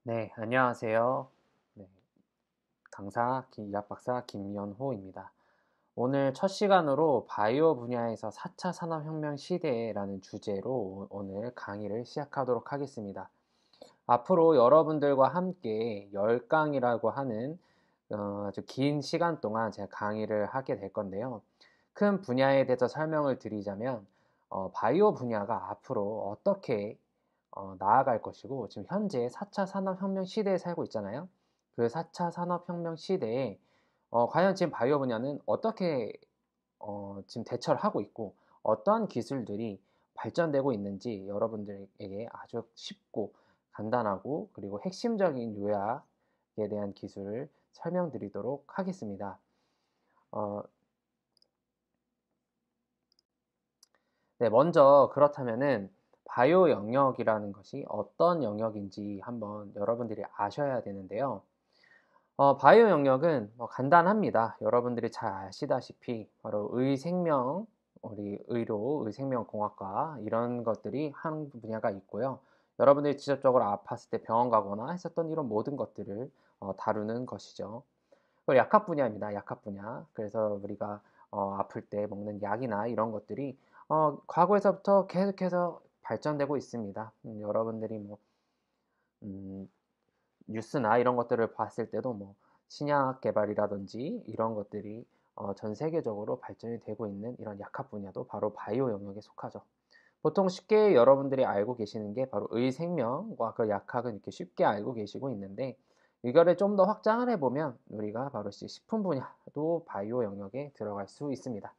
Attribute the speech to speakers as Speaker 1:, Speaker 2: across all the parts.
Speaker 1: 네, 안녕하세요. 네, 이학 박사 김연호입니다. 오늘 첫 시간으로 바이오 분야에서 4차 산업혁명 시대라는 주제로 오늘 강의를 시작하도록 하겠습니다. 앞으로 여러분들과 함께 10강이라고 하는 아주 긴 시간 동안 제가 강의를 하게 될 건데요. 큰 분야에 대해서 설명을 드리자면 바이오 분야가 앞으로 어떻게 나아갈 것이고 지금 현재 4차 산업혁명 시대에 살고 있잖아요. 그 4차 산업혁명 시대에 과연 지금 바이오 분야는 어떻게 지금 대처를 하고 있고 어떠한 기술들이 발전되고 있는지 여러분들에게 아주 쉽고 간단하고 그리고 핵심적인 요약에 대한 기술을 설명드리도록 하겠습니다. 어, 네, 먼저 그렇다면은 바이오 영역이라는 것이 어떤 영역인지 한번 여러분들이 아셔야 되는데요. 바이오 영역은 간단합니다. 여러분들이 잘 아시다시피 바로 의생명, 우리 의료, 의생명공학과 이런 것들이 한 분야가 있고요. 여러분들이 직접적으로 아팠을 때 병원 가거나 했었던 이런 모든 것들을 다루는 것이죠. 그리고 약학 분야입니다. 약학 분야. 그래서 우리가 아플 때 먹는 약이나 이런 것들이 과거에서부터 계속해서 발전되고 있습니다. 여러분들이 뭐 음, 뉴스나 이런 것들을 봤을 때도 뭐 신약 개발이라든지 이런 것들이 전 세계적으로 발전이 되고 있는 이런 약학 분야도 바로 바이오 영역에 속하죠. 보통 쉽게 여러분들이 알고 계시는 게 바로 의생명과 그 약학은 이렇게 쉽게 알고 계시고 있는데 이거를 좀 더 확장을 해보면 우리가 바로 식품 분야도 바이오 영역에 들어갈 수 있습니다.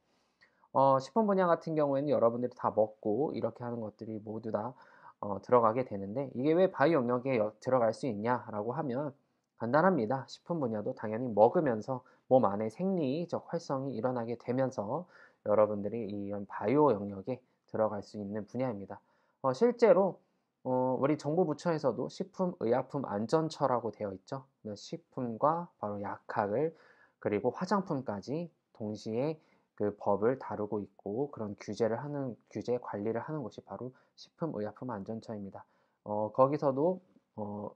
Speaker 1: 식품 분야 같은 경우에는 여러분들이 다 먹고 이렇게 하는 것들이 모두 다 들어가게 되는데 이게 왜 바이오 영역에 들어갈 수 있냐라고 하면 간단합니다. 식품 분야도 당연히 먹으면서 몸 안에 생리적 활성이 일어나게 되면서 여러분들이 이런 바이오 영역에 들어갈 수 있는 분야입니다. 실제로 우리 정부 부처에서도 식품의약품안전처라고 되어 있죠. 식품과 바로 약학을 그리고 화장품까지 동시에 그 법을 다루고 있고 그런 규제 관리를 하는 것이 바로 식품의약품안전처입니다. 거기서도 어,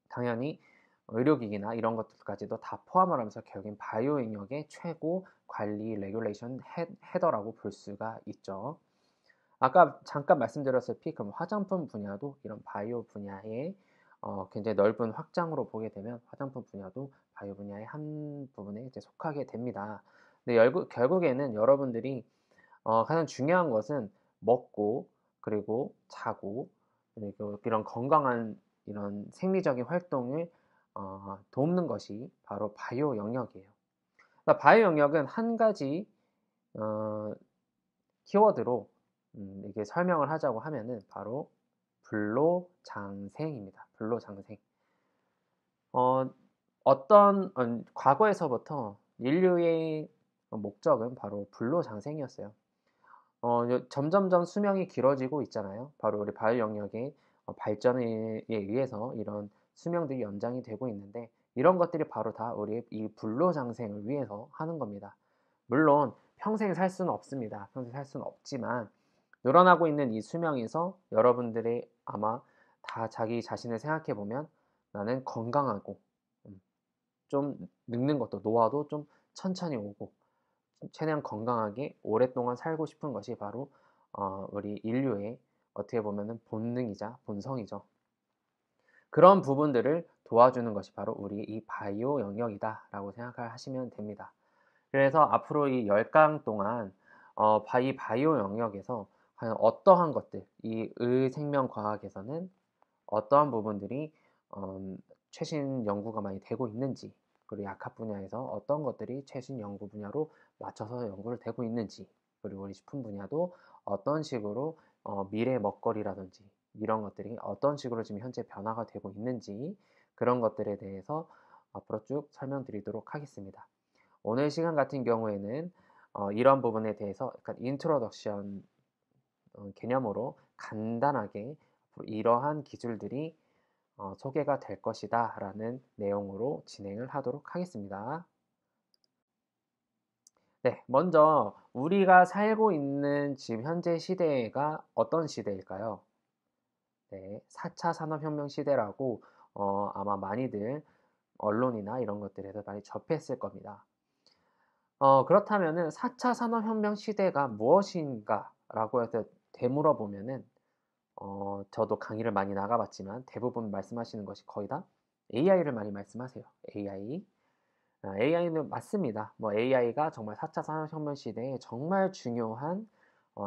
Speaker 1: 당연히 의료기기나 이런 것들까지도 다 포함을 하면서 결국엔 바이오 영역의 최고 관리 레귤레이션 헤더라고 볼 수가 있죠. 아까 잠깐 말씀드렸다시피 그럼 화장품 분야도 이런 바이오 분야의 굉장히 넓은 확장으로 보게 되면 화장품 분야도 바이오 분야의 한 부분에 이제 속하게 됩니다. 근데 결국에는 여러분들이 가장 중요한 것은 먹고 그리고 자고 그리고 이런 건강한 이런 생리적인 활동을 돕는 것이 바로 바이오 영역이에요. 그러니까 바이오 영역은 한 가지 어, 키워드로 이게 설명을 하자고 하면은 바로 불로장생입니다. 불로장생. 어, 과거에서부터 인류의 목적은 바로 불로장생이었어요. 점점점 수명이 길어지고 있잖아요. 바로 우리 바이오 영역의 발전에 의해서 이런 수명들이 연장이 되고 있는데 이런 것들이 바로 다 우리의 이 불로장생을 위해서 하는 겁니다. 물론 평생 살 수는 없습니다. 평생 살 수는 없지만 늘어나고 있는 이 수명에서 여러분들이 아마 다 자기 자신을 생각해 보면 나는 건강하고 좀 늙는 것도 노화도 좀 천천히 오고 최대한 건강하게 오랫동안 살고 싶은 것이 바로 우리 인류의 어떻게 보면은 본능이자 본성이죠. 그런 부분들을 도와주는 것이 바로 우리 이 바이오 영역이다라고 생각을 하시면 됩니다. 그래서 앞으로 이 10강 동안 이 바이오 영역에서 과연 어떠한 것들, 이 의생명과학에서는 어떠한 부분들이 최신 연구가 많이 되고 있는지, 그리고 약학 분야에서 어떤 것들이 최신 연구 분야로 맞춰서 연구를 되고 있는지, 그리고 우리 식품 분야도 어떤 식으로 미래 먹거리라든지 이런 것들이 어떤 식으로 지금 현재 변화가 되고 있는지 그런 것들에 대해서 앞으로 쭉 설명드리도록 하겠습니다. 오늘 시간 같은 경우에는 이런 부분에 대해서 약간 인트로덕션 개념으로 간단하게 이러한 기술들이 소개가 될 것이다 라는 내용으로 진행을 하도록 하겠습니다. 네, 먼저 우리가 살고 있는 지금 현재 시대가 어떤 시대일까요? 네, 4차 산업혁명 시대라고 아마 많이들 언론이나 이런 것들에서 많이 접했을 겁니다. 그렇다면은 4차 산업혁명 시대가 무엇인가라고 해서 되물어보면은 저도 강의를 많이 나가봤지만 대부분 말씀하시는 것이 거의 다 AI를 많이 말씀하세요. AI. AI는 맞습니다. 뭐 AI가 정말 4차 산업혁명 시대에 정말 중요한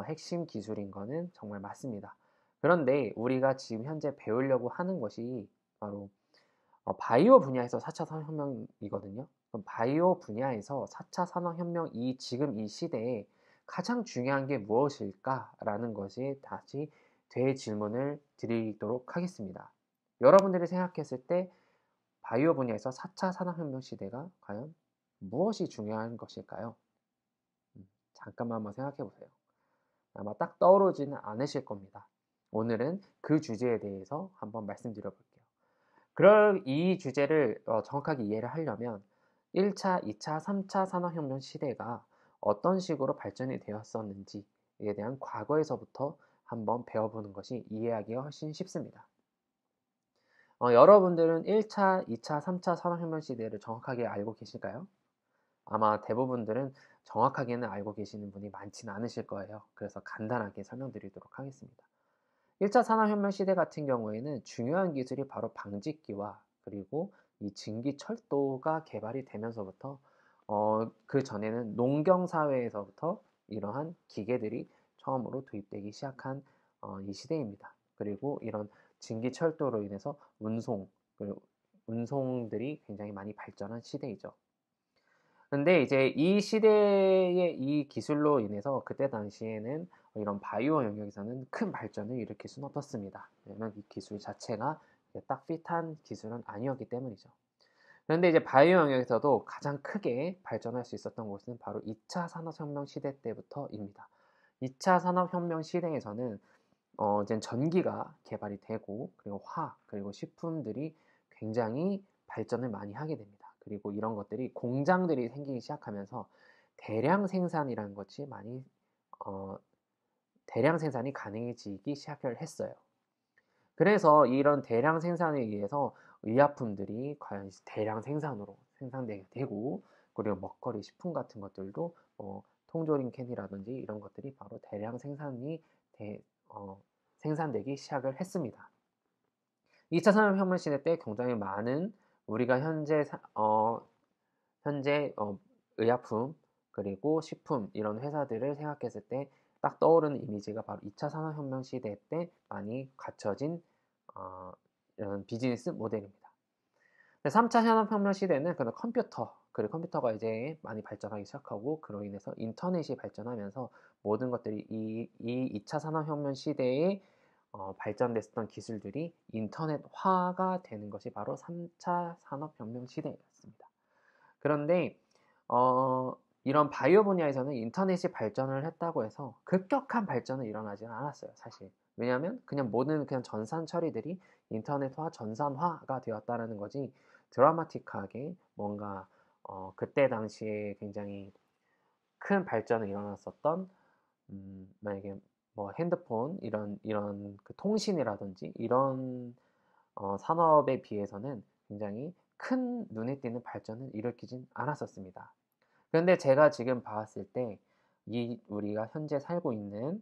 Speaker 1: 핵심 기술인 거는 정말 맞습니다. 그런데 우리가 지금 현재 배우려고 하는 것이 바로 바이오 분야에서 4차 산업혁명이거든요. 그럼 바이오 분야에서 4차 산업혁명 지금 이 시대에 가장 중요한 게 무엇일까라는 것이 다시 대질문을 드리도록 하겠습니다. 여러분들이 생각했을 때 바이오 분야에서 4차 산업혁명 시대가 과연 무엇이 중요한 것일까요? 잠깐만 한번 생각해 보세요. 아마 딱 떠오르지는 않으실 겁니다. 오늘은 그 주제에 대해서 한번 말씀드려 볼게요. 그럼 이 주제를 정확하게 이해를 하려면 1차, 2차, 3차 산업혁명 시대가 어떤 식으로 발전이 되었었는지에 대한 과거에서부터 한번 배워보는 것이 이해하기가 훨씬 쉽습니다. 여러분들은 1차, 2차, 3차 산업혁명 시대를 정확하게 알고 계실까요? 아마 대부분들은 정확하게는 알고 계시는 분이 많지는 않으실 거예요. 그래서 간단하게 설명드리도록 하겠습니다. 1차 산업혁명 시대 같은 경우에는 중요한 기술이 바로 방직기와 그리고 이 증기철도가 개발이 되면서부터 그 전에는 농경사회에서부터 이러한 기계들이 처음으로 도입되기 시작한 이 시대입니다. 그리고 이런 증기철도로 인해서 운송들이 굉장히 많이 발전한 시대이죠. 근데 이제 이 시대의 이 기술로 인해서 그때 당시에는 이런 바이오 영역에서는 큰 발전을 일으킬 수는 없었습니다. 왜냐면 이 기술 자체가 딱 핏한 기술은 아니었기 때문이죠. 그런데 이제 바이오 영역에서도 가장 크게 발전할 수 있었던 곳은 바로 2차 산업혁명 시대 때부터입니다. 2차 산업혁명 시대에서는 이제 전기가 개발이 되고 그리고 그리고 식품들이 굉장히 발전을 많이 하게 됩니다. 그리고 이런 것들이 공장들이 생기기 시작하면서 대량 생산이라는 것이 어, 대량 생산이 가능해지기 시작을 했어요. 그래서 이런 대량 생산에 의해서 의약품들이 과연 대량 생산으로 생산되게 되고 그리고 먹거리 식품 같은 것들도 통조림 캔이라든지 이런 것들이 바로 대량 생산되기 시작을 했습니다. 2차 산업혁명 시대 때 굉장히 많은 우리가 현재 의약품 그리고 식품 이런 회사들을 생각했을 때 딱 떠오르는 이미지가 바로 2차 산업혁명 시대 때 많이 갖춰진 이런 비즈니스 모델입니다. 3차 산업혁명 시대는 그리고 컴퓨터가 이제 많이 발전하기 시작하고 그로 인해서 인터넷이 발전하면서 모든 것들이 이 2차 산업혁명 시대에 발전됐었던 기술들이 인터넷화가 되는 것이 바로 3차 산업혁명 시대였습니다. 그런데 이런 바이오 분야에서는 인터넷이 발전을 했다고 해서 급격한 발전은 일어나지는 않았어요, 사실. 왜냐하면 모든 전산 처리들이 인터넷화, 전산화가 되었다는 거지 드라마틱하게 뭔가 그때 당시에 굉장히 큰 발전이 일어났었던 만약에 뭐 핸드폰 이런 그 통신이라든지 이런 산업에 비해서는 굉장히 큰 눈에 띄는 발전을 일으키진 않았었습니다. 그런데 제가 지금 봤을 때 우리가 현재 살고 있는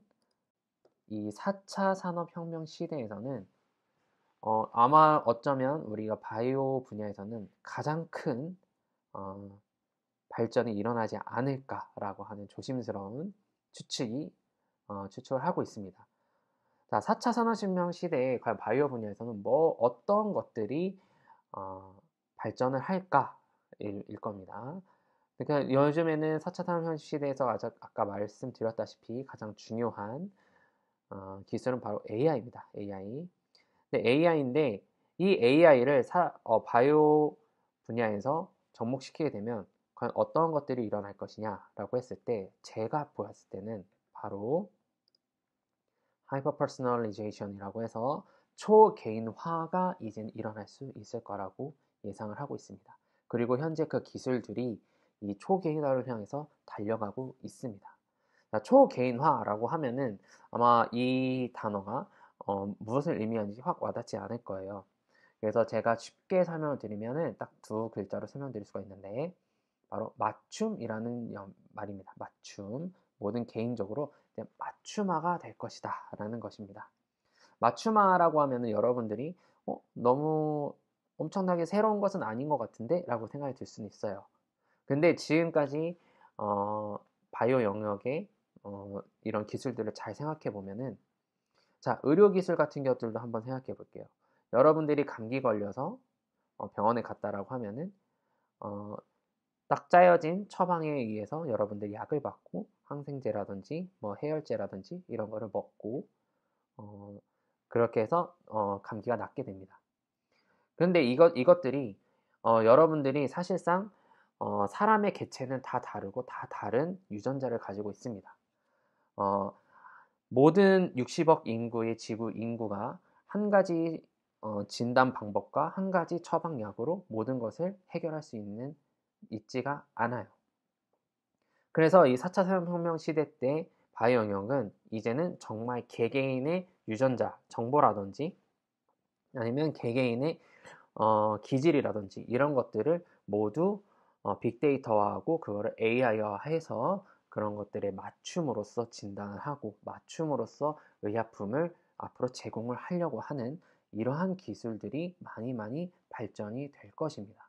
Speaker 1: 이 4차 산업혁명 시대에서는 아마 어쩌면 우리가 바이오 분야에서는 가장 큰 발전이 일어나지 않을까라고 하는 조심스러운 추측을 하고 있습니다. 자, 4차 산업혁명 시대에 과연 바이오 분야에서는 어떤 것들이 발전을 할까일 겁니다. 그러니까 요즘에는 4차 산업혁명 시대에서 아까 말씀드렸다시피 가장 중요한 기술은 바로 AI입니다. AI. 근데 AI인데 이 AI를 바이오 분야에서 접목시키게 되면 과연 어떤 것들이 일어날 것이냐라고 했을 때 제가 보았을 때는 바로 하이퍼 퍼스널리제이션이라고 해서 초개인화가 이젠 일어날 수 있을 거라고 예상을 하고 있습니다. 그리고 현재 그 기술들이 이 초개인화를 향해서 달려가고 있습니다. 초개인화라고 하면은 아마 이 단어가 무엇을 의미하는지 확 와닿지 않을 거예요. 그래서 제가 쉽게 설명을 드리면은 딱 두 글자로 설명드릴 수가 있는데 바로 맞춤이라는 말입니다. 맞춤. 모든 개인적으로 이제 맞춤화가 될 것이다 라는 것입니다. 맞춤화라고 하면은 여러분들이 너무 엄청나게 새로운 것은 아닌 것 같은데 라고 생각이 들 수는 있어요. 근데 지금까지 바이오 영역의 이런 기술들을 잘 생각해 보면은 자, 의료기술 같은 것들도 한번 생각해 볼게요. 여러분들이 감기 걸려서 병원에 갔다라고 하면은 어, 딱 짜여진 처방에 의해서 여러분들이 약을 받고 항생제라든지 뭐 해열제라든지 이런 거를 먹고 어, 그렇게 해서 감기가 낫게 됩니다. 그런데 이것들이 여러분들이 사실상 사람의 개체는 다 다르고 다 다른 유전자를 가지고 있습니다. 어, 모든 60억 인구의 지구 인구가 한 가지 진단 방법과 한 가지 처방약으로 모든 것을 해결할 수 있지가 않아요. 그래서 이 4차 산업혁명 시대 때 바이오 영역은 이제는 정말 개개인의 유전자 정보라든지 아니면 개개인의 기질이라든지 이런 것들을 모두 빅데이터화하고 그거를 AI화해서 그런 것들에 맞춤으로써 진단을 하고 맞춤으로써 의약품을 앞으로 제공을 하려고 하는 이러한 기술들이 많이 많이 발전이 될 것입니다.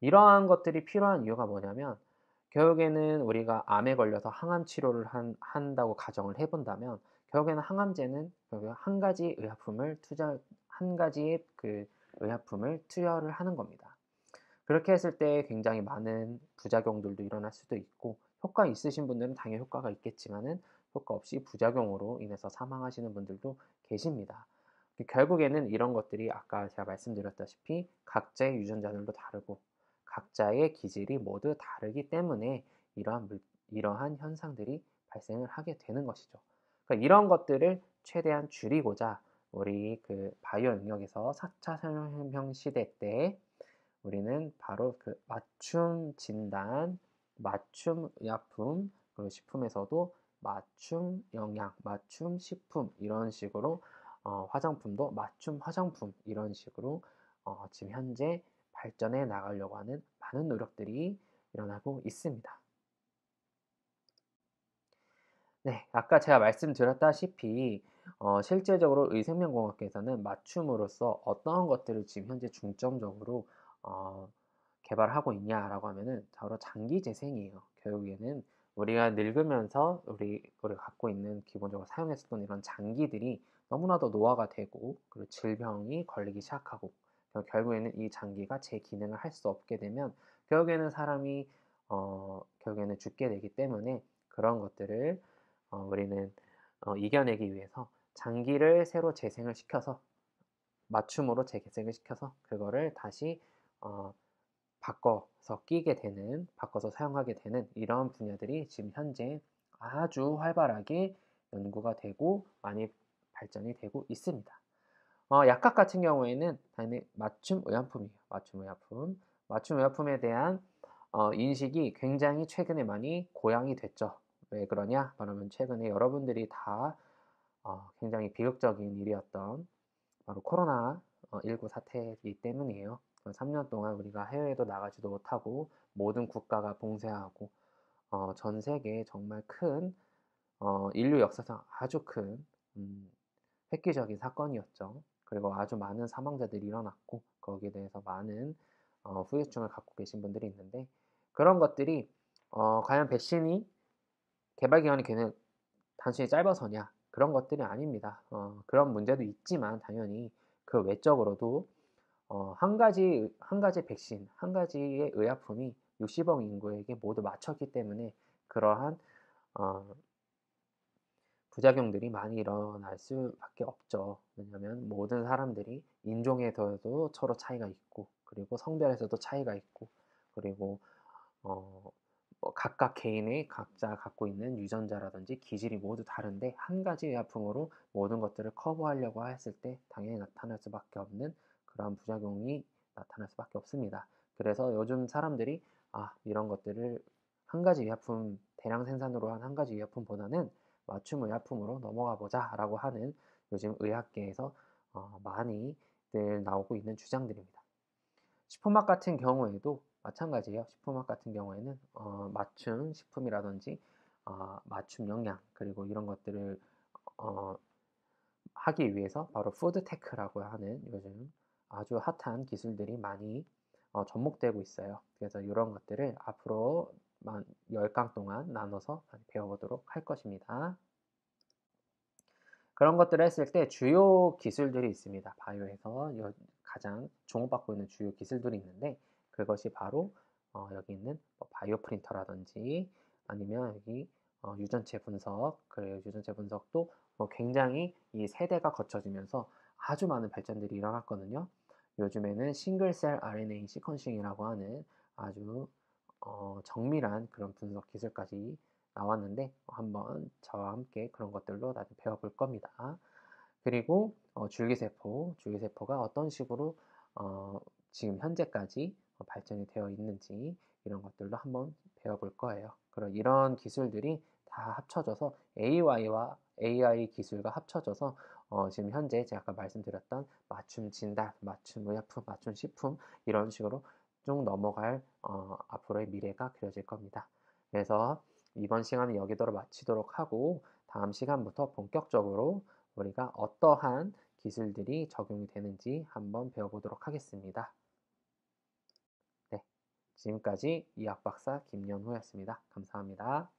Speaker 1: 이러한 것들이 필요한 이유가 뭐냐면 결국에는 우리가 암에 걸려서 항암 치료를 한다고 가정을 해본다면 결국에는 항암제는 결국 한 가지의 그 의약품을 투여를 하는 겁니다. 그렇게 했을 때 굉장히 많은 부작용들도 일어날 수도 있고 효과 있으신 분들은 당연히 효과가 있겠지만은 효과 없이 부작용으로 인해서 사망하시는 분들도 계십니다. 결국에는 이런 것들이 아까 제가 말씀드렸다시피 각자의 유전자들도 다르고 각자의 기질이 모두 다르기 때문에 이러한 현상들이 발생을 하게 되는 것이죠. 그러니까 이런 것들을 최대한 줄이고자 우리 그 바이오 영역에서 4차 산업혁명 시대 때 우리는 바로 그 맞춤 진단, 맞춤 의약품, 그리고 식품에서도 맞춤 영양, 맞춤 식품 이런 식으로 화장품도 맞춤 화장품 이런 식으로 지금 현재 발전해 나가려고 하는 많은 노력들이 일어나고 있습니다. 네, 아까 제가 말씀드렸다시피 실제적으로 의생명공학에서는 맞춤으로써 어떠한 것들을 지금 현재 중점적으로 어, 개발하고 있냐라고 하면은 바로 장기 재생이에요. 결국에는 우리가 늙으면서 우리가 갖고 있는 기본적으로 사용했었던 이런 장기들이 너무나도 노화가 되고 그리고 질병이 걸리기 시작하고 결국에는 이 장기가 제 기능을 할 수 없게 되면 결국에는 사람이 결국에는 죽게 되기 때문에 그런 것들을 우리는 이겨내기 위해서 장기를 새로 재생을 시켜서 맞춤으로 재생을 시켜서 그거를 다시 어, 바꿔서 끼게 되는, 바꿔서 사용하게 되는 이런 분야들이 지금 현재 아주 활발하게 연구가 되고 많이 발전이 되고 있습니다. 약학 같은 경우에는 당연히 맞춤 의약품이에요. 맞춤 의약품. 맞춤 의약품에 대한 인식이 굉장히 최근에 많이 고양이 됐죠. 왜 그러냐? 그러면 최근에 여러분들이 다 굉장히 비극적인 일이었던 바로 코로나19 사태이기 때문이에요. 3년 동안 우리가 해외에도 나가지도 못하고 모든 국가가 봉쇄하고 전 세계에 정말 큰 인류 역사상 아주 큰 획기적인 사건이었죠. 그리고 아주 많은 사망자들이 일어났고 거기에 대해서 많은 후유증을 갖고 계신 분들이 있는데 그런 것들이 과연 백신이 개발 기간이 그냥 단순히 짧아서냐? 그런 것들이 아닙니다. 그런 문제도 있지만 당연히 그 외적으로도 한 가지 백신, 한 가지의 의약품이 60억 인구에게 모두 맞췄기 때문에 그러한 어, 부작용들이 많이 일어날 수밖에 없죠. 왜냐하면 모든 사람들이 인종에서도 서로 차이가 있고, 그리고 성별에서도 차이가 있고, 그리고 어, 뭐 각각 개인의 각자 갖고 있는 유전자라든지 기질이 모두 다른데 한 가지 의약품으로 모든 것들을 커버하려고 했을 때 당연히 나타날 수밖에 없는 그러한 부작용이 나타날 수밖에 없습니다. 그래서 요즘 사람들이 이런 것들을 한 가지 의약품 대량 생산으로 한 가지 의약품보다는 맞춤 의약품으로 넘어가 보자 라고 하는 요즘 의학계에서 많이들 늘 나오고 있는 주장들입니다. 식품학 같은 경우에도 마찬가지예요. 식품학 같은 경우에는 맞춤 식품이라든지 맞춤 영양 그리고 이런 것들을 어, 하기 위해서 바로 푸드테크라고 하는 요즘 아주 핫한 기술들이 많이 접목되고 있어요. 그래서 이런 것들을 앞으로 10강 동안 나눠서 배워보도록 할 것입니다. 그런 것들을 했을 때 주요 기술들이 있습니다. 바이오에서 가장 주목받고 있는 주요 기술들이 있는데 그것이 바로 여기 있는 바이오 프린터라든지 아니면 여기 유전체 분석, 그리고 유전체 분석도 굉장히 이 세대가 거쳐지면서 아주 많은 발전들이 일어났거든요. 요즘에는 싱글셀 RNA 시퀀싱이라고 하는 아주 정밀한 그런 분석 기술까지 나왔는데 한번 저와 함께 그런 것들로 나중에 배워볼 겁니다. 그리고 줄기세포가 어떤 식으로 지금 현재까지 발전이 되어 있는지 이런 것들도 한번 배워볼 거예요. 그럼 이런 기술들이 다 합쳐져서 AI와 AI 기술과 합쳐져서 지금 현재 제가 아까 말씀드렸던 맞춤 진단, 맞춤 의약품, 맞춤 식품 이런 식으로 쭉 넘어갈 앞으로의 미래가 그려질 겁니다. 그래서 이번 시간은 여기도록 마치도록 하고 다음 시간부터 본격적으로 우리가 어떠한 기술들이 적용이 되는지 한번 배워보도록 하겠습니다. 네, 지금까지 이학박사 김연호였습니다. 감사합니다.